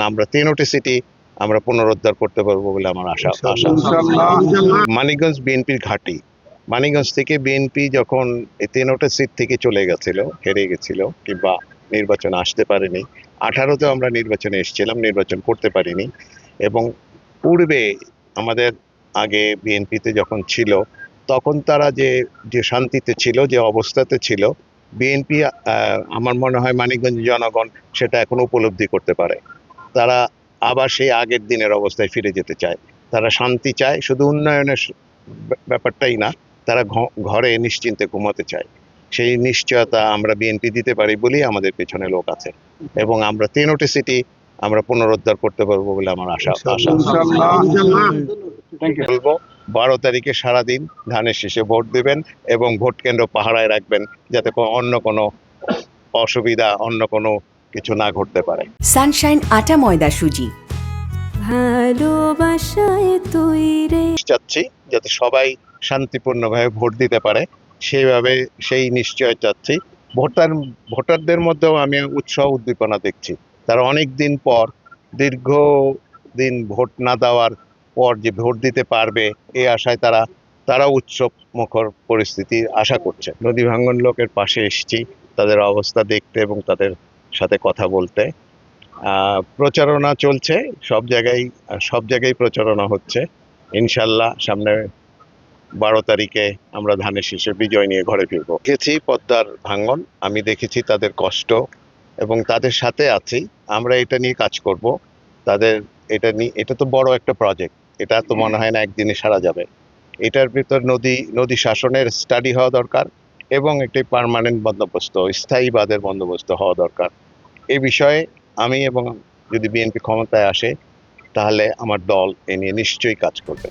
আমরা তেনোটে সিটি আমরা পুনরুদ্ধার করতে পারবো বলে আমার আশা। মানিকগঞ্জ বিএনপির ঘাঁটি। মানিকগঞ্জ থেকে বিএনপি যখন এই তেনোটে সিট থেকে চলে গেছিল, হেরে গেছিল কিংবা নির্বাচন আসতে পারেনি, 18-তে আমরা নির্বাচনে এসেছিলাম, নির্বাচন করতে পারিনি। এবং পূর্বে আমাদের আগে বিএনপিতে যখন ছিল তখন তারা যে শান্তিতে ছিল, যে অবস্থাতে ছিল, বিএনপি আমার মনে হয় মানিকগঞ্জ জনগণ সেটা এখন উপলব্ধি করতে পারে। তারা আবার সেই আগের দিনের অবস্থায় ফিরে যেতে চায়। তারা শান্তি চায়, শুধু উন্নয়নের ব্যাপারটাই না, তারা ঘরে নিশ্চিন্তে ঘুমাতে চায়। সেই নিশ্চয়তা আমরা বিএনপি দিতে পারি বলেই আমাদের পেছনে লোক আছে, এবং আমরা তেনোটে সিটি আমরা পুনরুদ্ধার করতে পারবো বলে আমার আশা। বলবো 12 তারিখে সারাদিন ধানের শীষে ভোট দিবেন এবং ভোট কেন্দ্র পাহারায় রাখবেন, যাতে অন্য কোনো অসুবিধা, অন্য কোনো কিছু না ঘটতে পারে। সানশাইন আটা ময়দা সুজি, ভালোবাসায় তৈরি। চাচ্ছি যাতে সবাই শান্তিপূর্ণভাবে ভোট দিতে পারে, সেই নিশ্চয় চাচ্ছি। ভোটারদের মধ্যেও আমি উৎসাহ উদ্দীপনা দেখছি। তারা অনেক দিন পর, দীর্ঘদিন ভোট না দেওয়ার পর যে ভোট দিতে পারবে, এই আশায় তারা উৎসব মুখর পরিস্থিতি আশা করছে। নদী ভাঙ্গন লোকের পাশে এসেছি তাদের অবস্থা দেখতে এবং তাদের সাথে কথা বলতে। প্রচারণা চলছে সব জায়গায় প্রচারণা হচ্ছে। ইনশাল্লাহ সামনে 12 তারিখে আমরা ধানের শীষে বিজয় নিয়ে ঘরে ফিরবো। দেখেছি পদ্মার ভাঙ্গন, আমি দেখেছি তাদের কষ্ট এবং তাদের সাথে আছি। আমরা এটা নিয়ে কাজ করব। এটা তো বড় একটা প্রজেক্ট, এটা তো মনে হয় না একদিনে সারা যাবে। এটার ভিতর নদী শাসনের স্টাডি হওয়া দরকার এবং একটি পার্মানেন্ট বন্দোবস্ত, স্থায়ী বাঁধের বন্দোবস্ত হওয়া দরকার। এই বিষয়ে আমি, এবং যদি বিএনপি ক্ষমতায় আসে তাহলে আমার দল এ নিয়ে নিশ্চয়ই কাজ করবে।